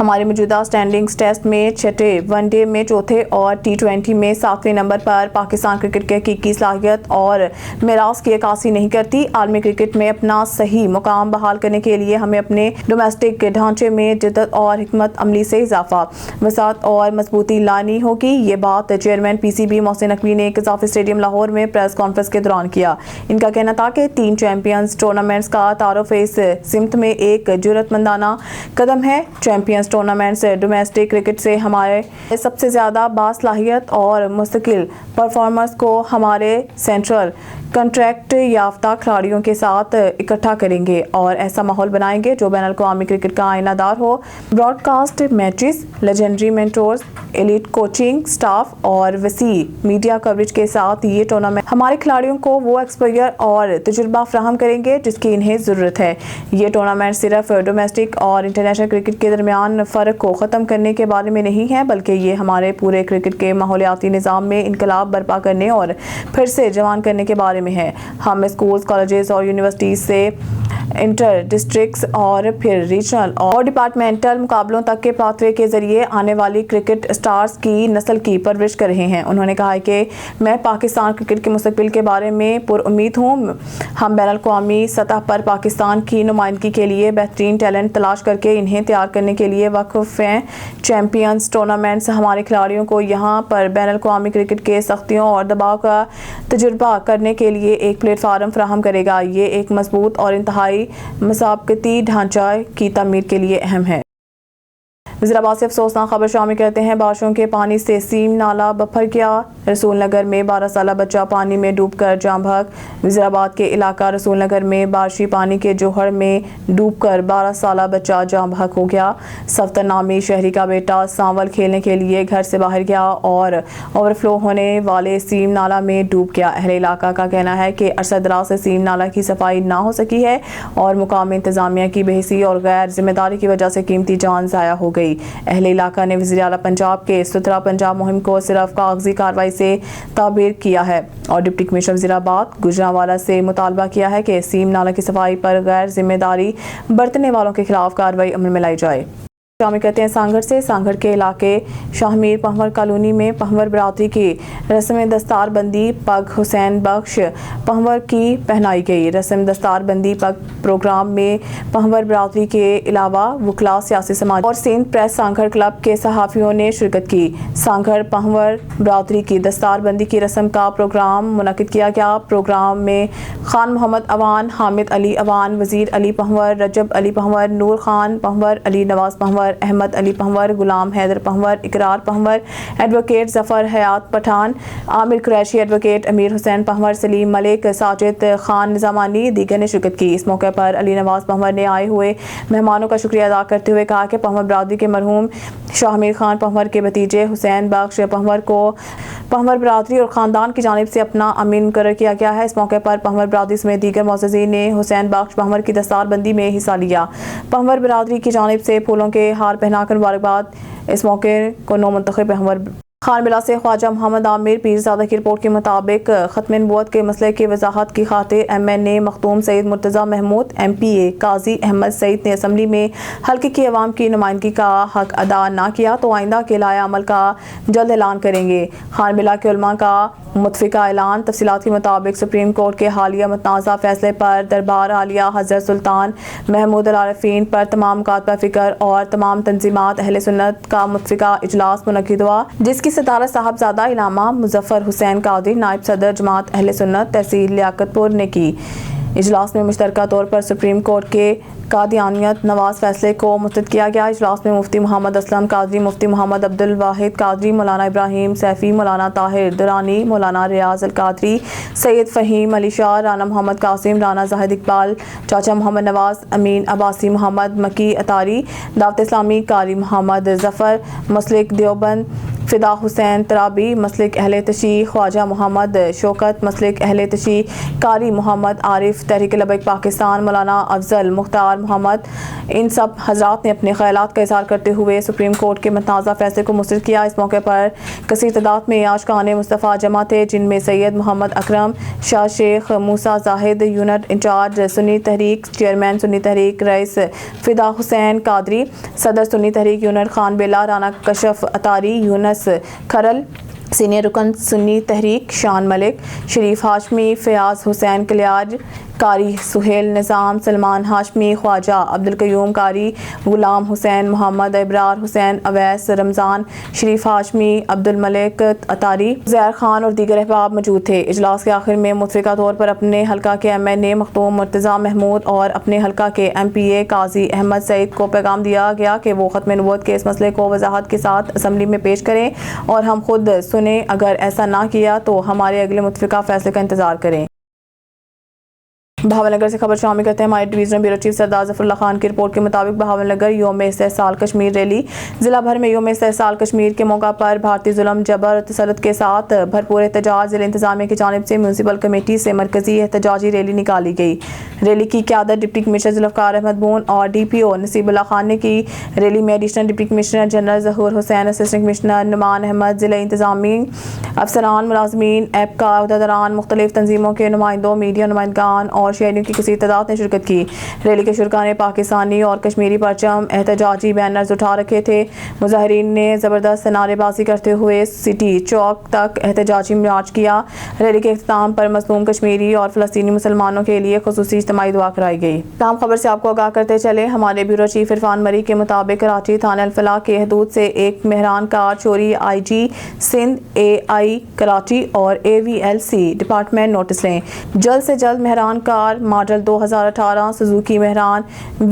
ہمارے موجودہ سٹینڈنگز ٹیسٹ میں چھٹے، ون ڈے میں چوتھے اور T20 میں 7ویں نمبر پر پاکستان کرکٹ کی حقیقی صلاحیت اور میراث کی عکاسی نہیں کرتی۔ عالمی کرکٹ میں اپنا صحیح مقام بحال کرنے کے لیے ہمیں اپنے ڈومیسٹک ڈھانچے میں جدت اور حکمت عملی سے اضافہ، وسعت اور مضبوطی لانی ہوگی۔ یہ بات چیئرمین PCB محسن نقوی نے ایک اضافی اسٹیڈیم لاہور میں پریس کانفرنس کے دوران کیا۔ ان کا کہنا تھا کہ 3 چیمپئنز ٹورنامنٹس کا تعارف اس سمت میں ایک جرأت مندانہ قدم ہے۔ چیمپئنز ٹورنامنٹس ڈومیسٹک کرکٹ سے ہمارے سب سے زیادہ باصلاحیت اور مستقل پرفارمرز کو ہمارے سینٹرل کنٹریکٹ یافتہ کھلاڑیوں کے ساتھ اکٹھا کریں گے اور ایسا ماحول بنائیں گے جو بین الاقوامی کرکٹ کا آئینہ دار ہو۔ Broadcast matches, legendary mentors, elite coaching staff اور وسیع میڈیا کوریج کے ساتھ یہ ٹورنامنٹ ہمارے کھلاڑیوں کو وہ ایکسپوجر اور تجربہ فراہم کریں گے جس کی انہیں ضرورت ہے۔ یہ ٹورنامنٹ صرف ڈومیسٹک اور انٹرنیشنل کرکٹ کے درمیان فرق کو ختم کرنے کے بارے میں نہیں ہے، بلکہ یہ ہمارے پورے کرکٹ کے ماحولیاتی نظام میں انقلاب برپا کرنے اور پھر سے جوان کرنے کے بارے میں ہے۔ ہم اسکولز، کالجز اور یونیورسٹیز سے انٹر ڈسٹرکٹس اور پھر ریجنل اور ڈپارٹمنٹل مقابلوں تک کے پاتھ وے کے ذریعے آنے والی کرکٹ سٹارز کی نسل کی پرورش کر رہے ہیں۔ انہوں نے کہا کہ میں پاکستان کرکٹ کے مستقبل کے بارے میں پر امید ہوں۔ ہم بین الاقوامی سطح پر پاکستان کی نمائندگی کے لیے بہترین ٹیلنٹ تلاش کر کے انہیں تیار کرنے کے لیے وقف ہیں۔ چیمپئنز ٹورنامنٹس ہمارے کھلاڑیوں کو یہاں پر بین الاقوامی کرکٹ کے سختیوں اور دباؤ کا تجربہ کرنے کے لیے ایک پلیٹ فارم فراہم کرے گا۔ یہ ایک مضبوط اور انتہائی مسابقتی ڈھانچہ کی تعمیر کے لیے اہم ہے۔ وزیر آباد سے افسوسناک خبر شامل کرتے ہیں۔ بارشوں کے پانی سے سیم نالہ بپھر گیا۔ رسول نگر میں 12 سالہ بچہ پانی میں ڈوب کر جاں بحق۔ وزیر آباد کے علاقہ رسول نگر میں بارشی پانی کے جوہر میں ڈوب کر 12 سالہ بچہ جاں بحق ہو گیا۔ صفتر نامی شہری کا بیٹا سانول کھیلنے کے لیے گھر سے باہر گیا اور اوور فلو ہونے والے سیم نالہ میں ڈوب گیا۔ اہل علاقہ کا کہنا ہے کہ عرصہ دراز سے سیم نالہ کی صفائی نہ ہو سکی ہے اور مقامی انتظامیہ کی بے حسی اور غیر ذمہ داری کی وجہ سے قیمتی جان ضائع ہو گئی۔ اہل علاقہ نے وزیر اعلیٰ پنجاب کے ستھرا پنجاب مہم کو صرف کاغذی کارروائی سے تعبیر کیا ہے اور ڈپٹی کمشنر وزیر آباد گوجرانوالہ سے مطالبہ کیا ہے کہ سیم نالہ کی صفائی پر غیر ذمہ داری برتنے والوں کے خلاف کارروائی عمل میں لائی جائے۔ شامل کرتے ہیں سانگھڑ سے۔ سانگھڑ کے علاقے شاہمیر پنور کالونی میں پنور برادری کی رسم دستار بندی پگ حسین بخش پنور کی پہنائی گئی۔ رسم دستار بندی پگ پروگرام میں پنور برادری کے علاوہ وکلاء، سیاسی سماج اور سندھ پریس سانگھڑ کلب کے صحافیوں نے شرکت کی۔ سانگھڑ پنور برادری کی دستار بندی کی رسم کا پروگرام منعقد کیا گیا۔ پروگرام میں خان محمد اوان، حامد علی اوان، وزیر علی پنور، رجب علی پنور، نور خان پنور، علی نواز پنور، احمد علی پنور، غلام حیدر پنور، اقرار پنور، ایڈوکیٹ ظفر حیات پٹھان، عامر قریشی، ایڈوکیٹ امیر حسین پنور، سلیم ملک، ساجد خان نظامانی دیگر نے شرکت کی۔ اس موقع پر علی نواز پنور نے آئے ہوئے مہمانوں کا شکریہ ادا کرتے ہوئے کہا کہ پنور برادری کے مرحوم شاہمیر خان پنور کے بھتیجے حسین بخش پنور کو پنور برادری اور خاندان کی جانب سے اپنا امین مقرر کیا گیا ہے۔ اس موقع پر پنور برادری سمیت دیگر معززین نے حسین بخش پنور کی دستار بندی میں حصہ لیا۔ پنور برادری کی جانب سے پھولوں کے ہار پہنا کر مبارکباد۔ اس موقع کو نو منتخب پنور خان بلا سے خواجہ محمد عامر پیرزادہ کی رپورٹ کے مطابق ختم نبوت کے مسئلے کی وضاحت کی خاطر MNA مختوم سید مرتضی محمود، MPA قاضی احمد سعید نے اسمبلی میں حلقے کی عوام کی نمائندگی کا حق ادا نہ کیا تو آئندہ کے لائحہ عمل کا جلد اعلان کریں گے۔ خان بلا کے علماء کا متفقہ اعلان۔ تفصیلات کے مطابق سپریم کورٹ کے حالیہ متنازع فیصلے پر دربار عالیہ حضرت سلطان محمود العارفین پر تمام مکاتبہ فکر اور تمام تنظیمات اہل سنت کا متفقہ اجلاس منعقد ہوا، جس کی صدارت صاحبزادہ علامہ مظفر حسین قادری نائب صدر جماعت اہل سنت تحصیل لیاقت پور نے کی۔ اجلاس میں مشترکہ طور پر سپریم کورٹ کے قادیانیت نواز فیصلے کو مسترد کیا گیا۔ اجلاس میں مفتی محمد اسلم قادری، مفتی محمد عبد الواحد قادری، مولانا ابراہیم سیفی، مولانا طاہر درانی، مولانا ریاض القادری، سید فہیم علی شاہ، رانا محمد قاسم، رانا زاہد اقبال، چاچا محمد نواز، امین عباسی، محمد مکی اطاری، دعوت اسلامی، قاری محمد ظفر، مسلک دیوبند، فدا حسین ترابی مسلک اہل تشیع خواجہ محمد شوکت مسلک اہل تشیع قاری محمد عارف تحریک لبیک پاکستان مولانا افضل مختار محمد، ان سب حضرات نے اپنے خیالات کا اظہار کرتے ہوئے سپریم کورٹ کے متنازع فیصلے کو مسترد کیا۔ اس موقع پر کثیر تعداد میں عاشقان مصطفیٰ جمع تھے، جن میں سید محمد اکرم شاہ، شیخ موسیٰ زاہد یونٹ انچارج سنی تحریک، چیئرمین سنی تحریک رئیس فدا حسین قادری، صدر سنی تحریک یونٹ خان بیلا، رانا کشف اتاری، یونس کھرل، سینئر رکن سنی تحریک شان ملک، شریف ہاشمی، فیاض حسین کلیاج، قاری سہیل نظام، سلمان ہاشمی، خواجہ عبدالقیوم قاری، غلام حسین، محمد ابرار حسین، اویس رمضان، شریف ہاشمی، عبدالملک اتاری، زیر خان اور دیگر احباب موجود تھے۔ اجلاس کے آخر میں متفقہ طور پر اپنے حلقہ کے MNA مختوم مرتضیٰ محمود اور اپنے حلقہ کے MPA قاضی احمد سعید کو پیغام دیا گیا کہ وہ ختم نبوت کے اس مسئلے کو وضاحت کے ساتھ اسمبلی میں پیش کریں اور ہم خود سنیں، اگر ایسا نہ کیا تو ہمارے اگلے متفقہ فیصلے کا انتظار کریں۔ بہاول نگر سے خبر شامل کرتے ہیں۔ ہمارے ڈویژنل بیورو چیف سردار ظفر اللہ خان کی رپورٹ کے مطابق بہاول نگر یوم استحصال کشمیر ریلی ضلع بھر میں یوم استحصال کشمیر کے موقع پر بھارتی ظلم، جبر اور تسلط کے ساتھ بھرپور احتجاج ضلع انتظامیہ کی جانب سے میونسپل کمیٹی سے مرکزی احتجاجی ریلی نکالی گئی۔ ریلی کی قیادت ڈپٹی کمشنر ذوالفقار احمد بون اور DPO نصیب اللہ خان نے کی۔ ریلی میں ایڈیشنل ڈپٹی کمشنر جنرل ظہور حسین، اسسٹنٹ کمشنر نعمان احمد، ضلع انتظامی افسران، ملازمین، ایپکا عہدیداران، مختلف تنظیموں کے نمائندوں، میڈیا نمائندگان اور شہریوں کی کثیر تعداد نے شرکت کی۔ ریلی کے شرکاء نے پاکستانی اور کشمیری پرچم، احتجاجی بینرز اٹھا رکھے تھے۔ مظاہرین نے زبردست نعرے بازی کرتے ہوئے سٹی چوک تک احتجاجی مارچ کیا۔ ریلی کے اختتام پر مظلوم کشمیری اور فلسطینی مسلمانوں کے لیے خصوصی اجتماعی دعا کرائی گئی۔ تاہم خبر سے آپ کو آگاہ کرتے چلے، ہمارے بیورو چیف عرفان مری کے مطابق کراچی تھانہ الفلاح کے حدود سے ایک مہران کار چوری IG سندھ AI کراچی اور AVLC ڈپارٹمنٹ نوٹس لیں۔ جلد سے جلد Mehran car model 2018 Suzuki Mehran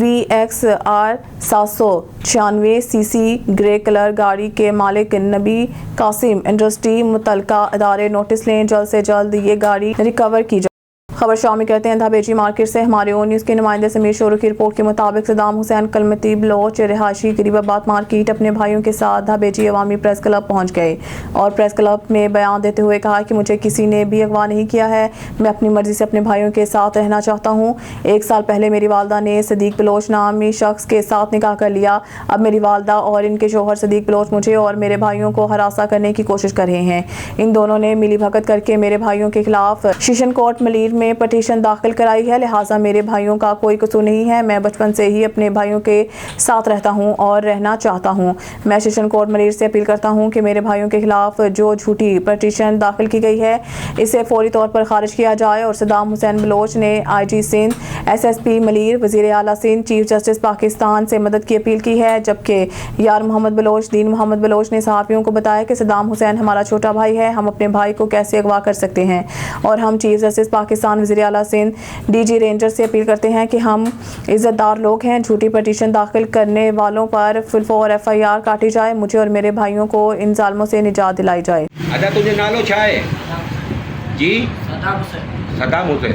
VXR 796 CC grey colour گاڑی کے مالک نبی قاسم انڈسٹری متعلقہ ادارے نوٹس لیں، جلد سے جلد یہ گاڑی ریکور کی جائے۔ خبر شامل کرتے ہیں دھابیجی مارکیٹ سے۔ ہمارے او نیوز کے نمائندے سمیر شورو کی رپورٹ کے مطابق صدام حسین کلمتی بلوچ رہائشی غریب آباد مارکیٹ اپنے بھائیوں کے ساتھ دھابیجی عوامی پریس کلب پہنچ گئے اور پریس کلب میں بیان دیتے ہوئے کہا کہ مجھے کسی نے بھی اغوا نہیں کیا ہے، میں اپنی مرضی سے اپنے بھائیوں کے ساتھ رہنا چاہتا ہوں۔ 1 سال پہلے میری والدہ نے صدیق بلوچ نامی شخص کے ساتھ نکاح کر لیا۔ اب میری والدہ اور ان کے شوہر صدیق بلوچ مجھے اور میرے بھائیوں کو ہراساں کرنے کی کوشش کر رہے ہیں۔ ان دونوں نے ملی بھگت کر کے میرے بھائیوں کے خلاف سیشن کورٹ ملیر میں پٹیشن داخل کرائی ہے، لہٰذا میرے بھائیوں کا کوئی قصور نہیں ہے۔ میں بچپن سے ہی اپنے بھائیوں کے ساتھ رہتا ہوں اور رہنا چاہتا ہوں۔ میں سیشن کورٹ ملیر سے اپیل کرتا ہوں کہ میرے بھائیوں کے خلاف جو جھوٹی پٹیشن داخل کی گئی ہے اسے فوری طور پر خارج کیا جائے اور صدام حسین بلوچ نے IG سندھ SSP ملیر، وزیر اعلیٰ سندھ، چیف جسٹس پاکستان سے مدد کی اپیل کی ہے، جبکہ یار محمد بلوچ دین محمد بلوچ نے صحافیوں کو بتایا کہ صدام حسین ہمارا چھوٹا بھائی ہے، ہم اپنے بھائی کو کیسے اغوا کر سکتے ہیں، اور ہم چیف جسٹس پاکستان، وزیر اعلیٰ سندھ، DG رینجر سے اپیل کرتے ہیں کہ ہم عزت دار لوگ ہیں، جھوٹی پٹیشن داخل کرنے والوں پر فلفور FIR کاٹی جائے، مجھے اور میرے بھائیوں کو ان ظالموں سے نجات دلائی جائے۔ اچھا تجھے نالو چھا ہے جی؟ صدام حسین۔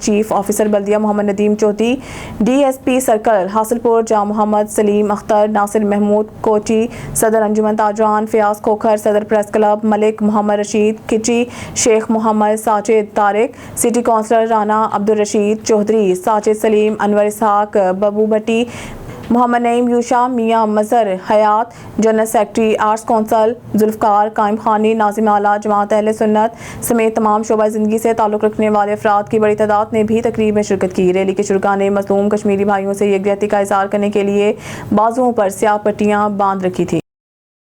چیف آفیسر بلدیہ Muhammad Nadeem Chaudhry DSP circle Hasilpur جام محمد سلیم اختر ناصر محمود کوچی صدر انجمن تاجران فیاض کھوکھر صدر پریس کلب ملک محمد رشید کچی شیخ محمد ساجد طارق سٹی کونسلر رانا عبدالرشید چودھری ساجد سلیم انور اسحاق ببو بٹی محمد نعیم یوشا Mian Mazhar Hayat general secretary arts council Zulfiqar Qaim Khani ناظم اعلیٰ جماعت اہل سنت سمیت تمام شعبہ زندگی سے تعلق رکھنے والے افراد کی بڑی تعداد نے بھی تقریب میں شرکت کی۔ ریلی کے شرکاء نے مظلوم کشمیری بھائیوں سے یکجہتی کا اظہار کرنے کے لیے بازوؤں پر سیاہ پٹیاں باندھ رکھی تھی۔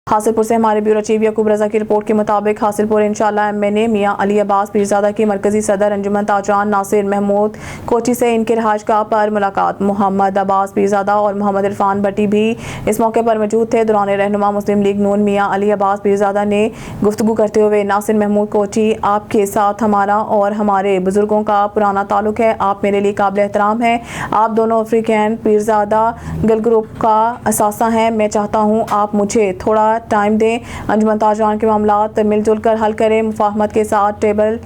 حاصل پور سے ہمارے بیورو چیف یعقوب رضا کی رپورٹ کے مطابق حاصل پور انشاءاللہ MNA میاں علی عباس پیرزادہ کے مرکزی صدر انجمن تاجران ناصر محمود کوچی سے ان کے رہائش گاہ پر ملاقات۔ محمد عباس پیرزادہ اور محمد عرفان بٹی بھی اس موقع پر موجود تھے۔ دوران رہنما مسلم لیگ نون میاں علی عباس پیرزادہ نے گفتگو کرتے ہوئے ناصر محمود کوچی آپ کے ساتھ ہمارا اور ہمارے بزرگوں کا پرانا تعلق ہے، آپ میرے لیے قابل احترام ہیں، آپ دونوں افریقین پیرزادہ گل گروپ کا اثاثہ ہیں، میں چاہتا ہوں آپ مجھے تھوڑا ٹائم دیں، انجمن تاجران کے معاملات مل جل کر حل کریں، مفاہمت کے ساتھ ٹیبل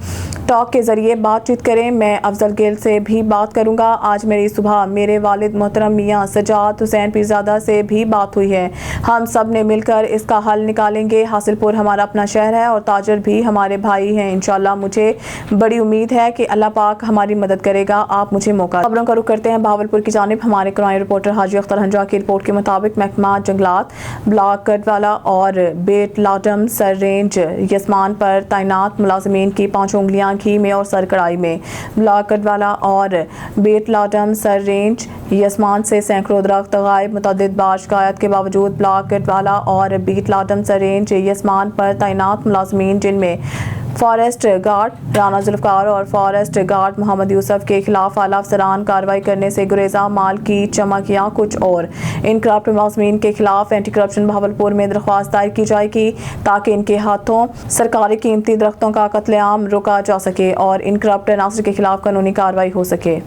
ٹاک کے ذریعے بات چیت کریں، میں افضل گل سے بھی بات کروں گا، آج میری صبح میرے والد محترم میاں سجاد حسین پیرزادہ سے بھی بات ہوئی ہے، ہم سب نے مل کر اس کا حل نکالیں گے، حاصل پور ہمارا اپنا شہر ہے اور تاجر بھی ہمارے بھائی ہیں، انشاءاللہ مجھے بڑی امید ہے کہ اللہ پاک ہماری مدد کرے گا، آپ مجھے موقع۔ خبروں کا رخ کرتے ہیں بہاولپور کی جانب۔ ہمارے کرائم رپورٹر حاجی اختر ہنجا کی رپورٹ کے مطابق محکمہ جنگلات بلاک کٹوالا اور بیٹ لاٹم سر رینج یسمان پر تعینات ملازمین کی 5 انگلیاں گھی میں اور سر کڑائی میں۔ بلاک کٹوالا اور بیٹ لاٹم سر رینج یسمان سے سینکڑوں درخت غائب، متعدد بار شکایات کے باوجود بلاک کٹوالا اور بیٹ لاٹم سر رینج یسمان پر تعینات ملازمین جن میں فارسٹ گارڈ رانا ذوالفقار اور فارسٹ گارڈ محمد یوسف کے خلاف اعلیٰ افسران کارروائی کرنے سے گریزاں، مال کی چمکیاں کچھ اور انکرپٹ ملازمین کے خلاف اینٹی کرپشن بہاولپور میں درخواست دائر کی جائے گی تاکہ ان کے ہاتھوں سرکاری قیمتی درختوں کا قتل عام روکا جا سکے اور انکرپٹ عناصر کے خلاف قانونی کارروائی ہو سکے۔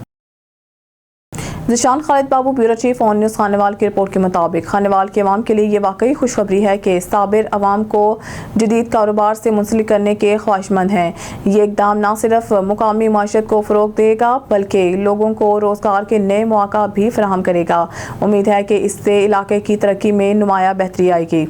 ذیشان خالد بابو بیورو چیف آن نیوز خانیوال کی رپورٹ کے مطابق خانیوال کے عوام کے لیے یہ واقعی خوشخبری ہے کہ صابر عوام کو جدید کاروبار سے منسلک کرنے کے خواہش مند ہیں۔ یہ اقدام نہ صرف مقامی معیشت کو فروغ دے گا بلکہ لوگوں کو روزگار کے نئے مواقع بھی فراہم کرے گا۔ امید ہے کہ اس سے علاقے کی ترقی میں نمایاں بہتری آئے گی۔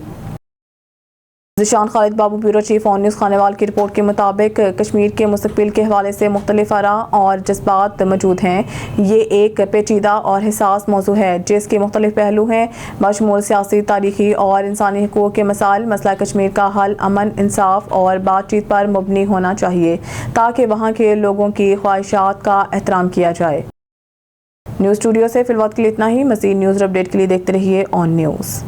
ذیشان خالد بابو بیورو چیف آن نیوز خانیوال کی رپورٹ کے مطابق کشمیر کے مستقبل کے حوالے سے مختلف آراء اور جذبات موجود ہیں۔ یہ ایک پیچیدہ اور حساس موضوع ہے جس کے مختلف پہلو ہیں بشمول سیاسی، تاریخی اور انسانی حقوق کے مسائل۔ مسئلہ کشمیر کا حل امن، انصاف اور بات چیت پر مبنی ہونا چاہیے تاکہ وہاں کے لوگوں کی خواہشات کا احترام کیا جائے۔ نیوز اسٹوڈیو سے فی الوقت کے لیے اتنا ہی۔ مزید نیوز اپڈیٹ کے لیے دیکھتے رہیے آن نیوز۔